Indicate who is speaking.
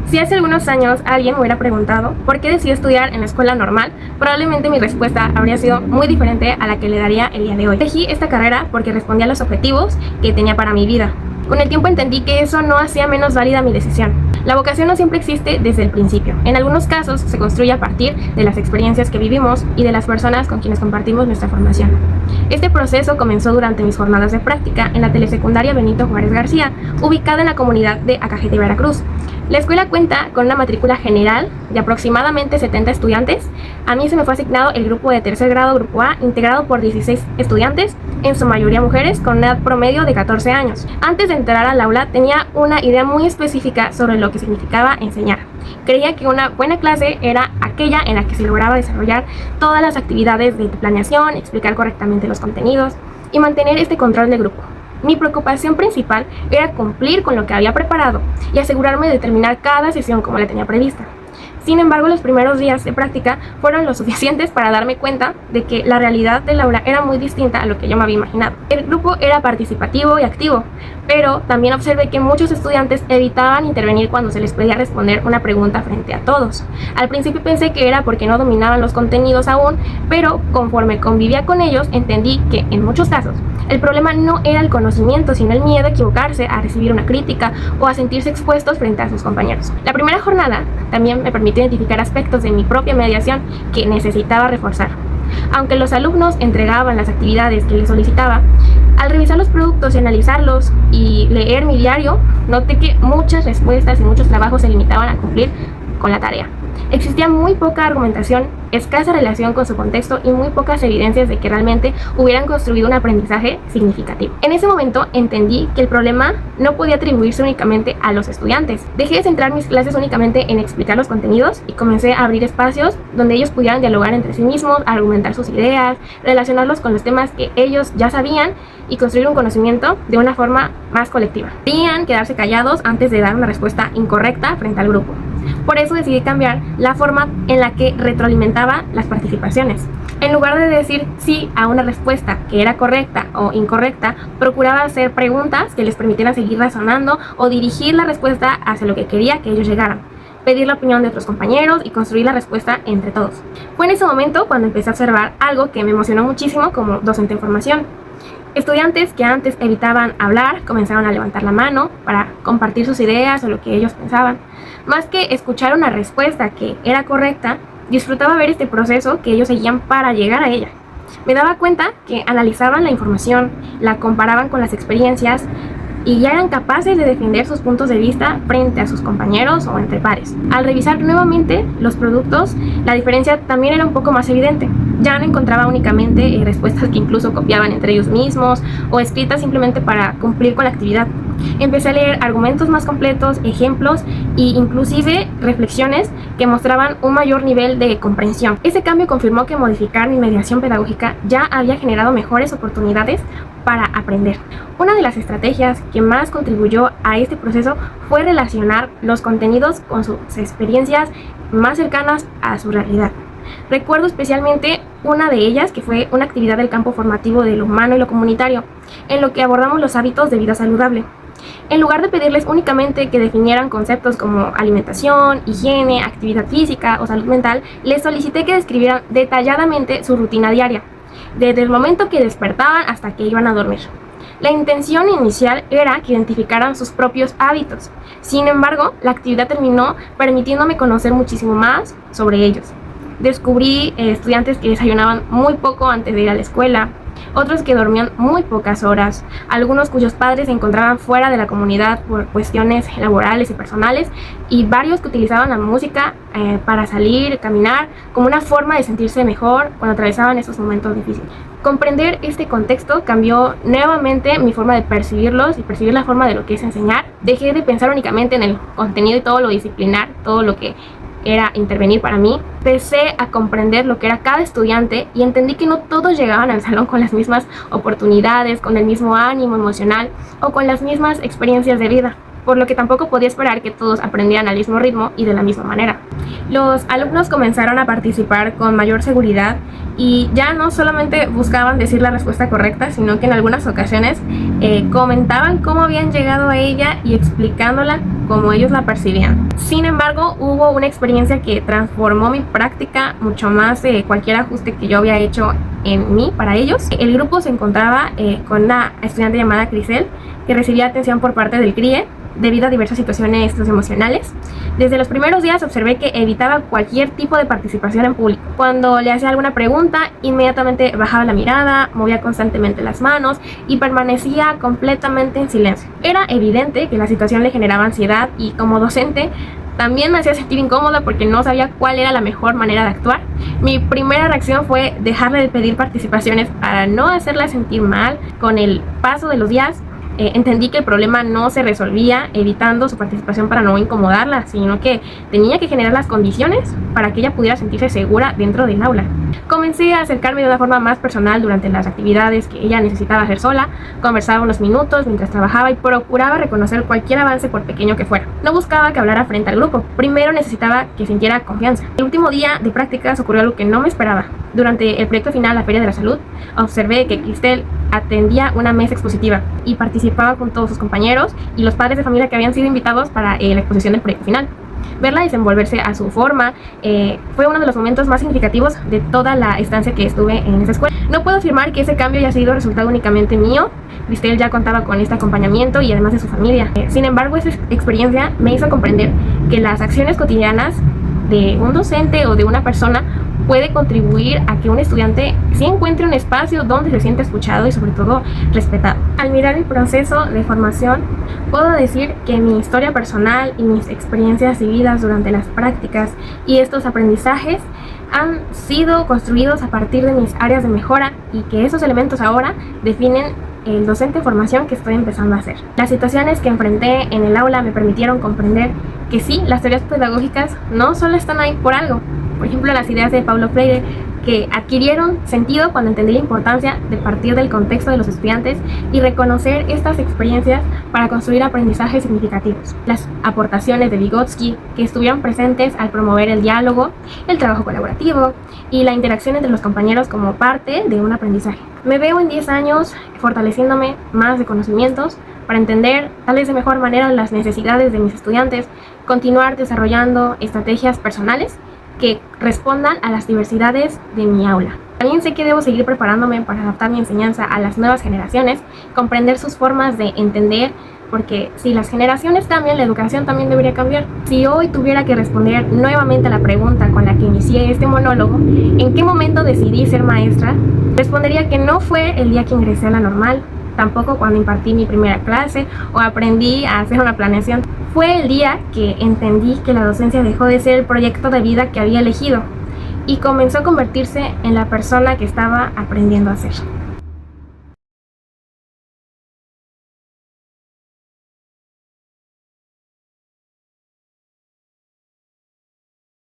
Speaker 1: Si hace algunos años alguien me hubiera preguntado por qué decidí estudiar en la escuela normal, probablemente mi respuesta habría sido muy diferente a la que le daría el día de hoy. Elegí esta carrera porque respondía a los objetivos que tenía para mi vida. Con el tiempo entendí que eso no hacía menos válida mi decisión. La vocación no siempre existe desde el principio. En algunos casos se construye a partir de las experiencias que vivimos y de las personas con quienes compartimos nuestra formación. Este proceso comenzó durante mis jornadas de práctica en la telesecundaria Benito Juárez García, ubicada en la comunidad de Acajete, Veracruz. La escuela cuenta con una matrícula general de aproximadamente 70 estudiantes. A mí se me fue asignado el grupo de tercer grado, grupo A, integrado por 16 estudiantes, en su mayoría mujeres, con una edad promedio de 14 años. Antes de entrar al aula tenía una idea muy específica sobre lo que significaba enseñar. Creía que una buena clase era aquella en la que se lograba desarrollar todas las actividades de planeación, explicar correctamente los contenidos y mantener este control de grupo. Mi preocupación principal era cumplir con lo que había preparado y asegurarme de terminar cada sesión como la tenía prevista. Sin embargo, los primeros días de práctica fueron lo suficientes para darme cuenta de que la realidad del aula era muy distinta a lo que yo me había imaginado. El grupo era participativo y activo, pero también observé que muchos estudiantes evitaban intervenir cuando se les pedía responder una pregunta frente a todos. Al principio pensé que era porque no dominaban los contenidos aún, pero conforme convivía con ellos entendí que en muchos casos el problema no era el conocimiento, sino el miedo a equivocarse, a recibir una crítica o a sentirse expuestos frente a sus compañeros. La primera jornada también me permitió identificar aspectos de mi propia mediación que necesitaba reforzar. Aunque los alumnos entregaban las actividades que les solicitaba, al revisar los productos y analizarlos y leer mi diario, noté que muchas respuestas y muchos trabajos se limitaban a cumplir con la tarea. Existía muy poca argumentación, escasa relación con su contexto y muy pocas evidencias de que realmente hubieran construido un aprendizaje significativo. En ese momento entendí que el problema no podía atribuirse únicamente a los estudiantes. Dejé de centrar mis clases únicamente en explicar los contenidos y comencé a abrir espacios donde ellos pudieran dialogar entre sí mismos, argumentar sus ideas, relacionarlos con los temas que ellos ya sabían y construir un conocimiento de una forma más colectiva. Podían quedarse callados antes de dar una respuesta incorrecta frente al grupo. Por eso decidí cambiar la forma en la que retroalimentaba las participaciones. En lugar de decir sí a una respuesta que era correcta o incorrecta, procuraba hacer preguntas que les permitieran seguir razonando o dirigir la respuesta hacia lo que quería que ellos llegaran, pedir la opinión de otros compañeros y construir la respuesta entre todos. Fue en ese momento cuando empecé a observar algo que me emocionó muchísimo como docente en formación. Estudiantes que antes evitaban hablar comenzaron a levantar la mano para compartir sus ideas o lo que ellos pensaban. Más que escuchar una respuesta que era correcta, disfrutaba ver este proceso que ellos seguían para llegar a ella. Me daba cuenta que analizaban la información, la comparaban con las experiencias y ya eran capaces de defender sus puntos de vista frente a sus compañeros o entre pares. Al revisar nuevamente los productos, la diferencia también era un poco más evidente. Ya no encontraba únicamente respuestas que incluso copiaban entre ellos mismos o escritas simplemente para cumplir con la actividad. Empecé a leer argumentos más completos, ejemplos e inclusive reflexiones que mostraban un mayor nivel de comprensión. Ese cambio confirmó que modificar mi mediación pedagógica ya había generado mejores oportunidades para aprender. Una de las estrategias que más contribuyó a este proceso fue relacionar los contenidos con sus experiencias más cercanas a su realidad. Recuerdo especialmente una de ellas que fue una actividad del campo formativo de lo humano y lo comunitario, en lo que abordamos los hábitos de vida saludable. En lugar de pedirles únicamente que definieran conceptos como alimentación, higiene, actividad física o salud mental, les solicité que describieran detalladamente su rutina diaria, desde el momento que despertaban hasta que iban a dormir. La intención inicial era que identificaran sus propios hábitos. Sin embargo, la actividad terminó permitiéndome conocer muchísimo más sobre ellos. Descubrí estudiantes que desayunaban muy poco antes de ir a la escuela, otros que dormían muy pocas horas, algunos cuyos padres se encontraban fuera de la comunidad por cuestiones laborales y personales, y varios que utilizaban la música para salir, caminar, como una forma de sentirse mejor cuando atravesaban esos momentos difíciles. Comprender este contexto cambió nuevamente mi forma de percibirlos y percibir la forma de lo que es enseñar. Dejé de pensar únicamente en el contenido y todo lo disciplinar, todo lo que era intervenir para mí. Empecé a comprender lo que era cada estudiante y entendí que no todos llegaban al salón con las mismas oportunidades, con el mismo ánimo emocional o con las mismas experiencias de vida. por lo que tampoco podía esperar que todos aprendieran al mismo ritmo y de la misma manera. Los alumnos comenzaron a participar con mayor seguridad y ya no solamente buscaban decir la respuesta correcta, sino que en algunas ocasiones comentaban cómo habían llegado a ella y explicándola como ellos la percibían. Sin embargo, hubo una experiencia que transformó mi práctica mucho más de cualquier ajuste que yo había hecho en mí para ellos. El grupo se encontraba con una estudiante llamada Crisel, que recibía atención por parte del CRIE debido a diversas situaciones socioemocionales. Desde los primeros días observé que evitaba cualquier tipo de participación en público. Cuando le hacía alguna pregunta, inmediatamente bajaba la mirada, movía constantemente las manos y permanecía completamente en silencio. Era evidente que la situación le generaba ansiedad y, como docente, también me hacía sentir incómoda porque no sabía cuál era la mejor manera de actuar. Mi primera reacción fue dejarle de pedir participaciones para no hacerla sentir mal. Con el paso de los días, entendí que el problema no se resolvía evitando su participación para no incomodarla, sino que tenía que generar las condiciones para que ella pudiera sentirse segura dentro del aula. Comencé a acercarme de una forma más personal durante las actividades que ella necesitaba hacer sola, conversaba unos minutos mientras trabajaba y procuraba reconocer cualquier avance por pequeño que fuera. No buscaba que hablara frente al grupo, primero necesitaba que sintiera confianza. El último día de prácticas ocurrió algo que no me esperaba. Durante el proyecto final, la Feria de la Salud, observé que Cristel atendía una mesa expositiva y participaba con todos sus compañeros y los padres de familia que habían sido invitados para la exposición del proyecto final. Verla desenvolverse a su forma fue uno de los momentos más significativos de toda la estancia que estuve en esa escuela. No puedo afirmar que ese cambio haya sido resultado únicamente mío. Cristel ya contaba con este acompañamiento y además de su familia. Sin embargo, esa experiencia me hizo comprender que las acciones cotidianas de un docente o de una persona puede contribuir a que un estudiante sí encuentre un espacio donde se siente escuchado y sobre todo respetado. Al mirar el proceso de formación, puedo decir que mi historia personal y mis experiencias vividas durante las prácticas y estos aprendizajes han sido construidos a partir de mis áreas de mejora y que esos elementos ahora definen el docente de formación que estoy empezando a hacer. Las situaciones que enfrenté en el aula me permitieron comprender que sí, las teorías pedagógicas no solo están ahí por algo. Por ejemplo, las ideas de Paulo Freire, que adquirieron sentido cuando entendí la importancia de partir del contexto de los estudiantes y reconocer estas experiencias para construir aprendizajes significativos. Las aportaciones de Vygotsky, que estuvieron presentes al promover el diálogo, el trabajo colaborativo y la interacción entre los compañeros como parte de un aprendizaje. Me veo en 10 años fortaleciéndome más de conocimientos para entender tal vez de mejor manera las necesidades de mis estudiantes, continuar desarrollando estrategias personales que respondan a las diversidades de mi aula. También sé que debo seguir preparándome para adaptar mi enseñanza a las nuevas generaciones, comprender sus formas de entender, porque si las generaciones cambian, la educación también debería cambiar. Si hoy tuviera que responder nuevamente a la pregunta con la que inicié este monólogo, ¿en qué momento decidí ser maestra?, respondería que no fue el día que ingresé a la normal, tampoco cuando impartí mi primera clase o aprendí a hacer una planeación. Fue el día que entendí que la docencia dejó de ser el proyecto de vida que había elegido y comenzó a convertirse en la persona que estaba aprendiendo a ser.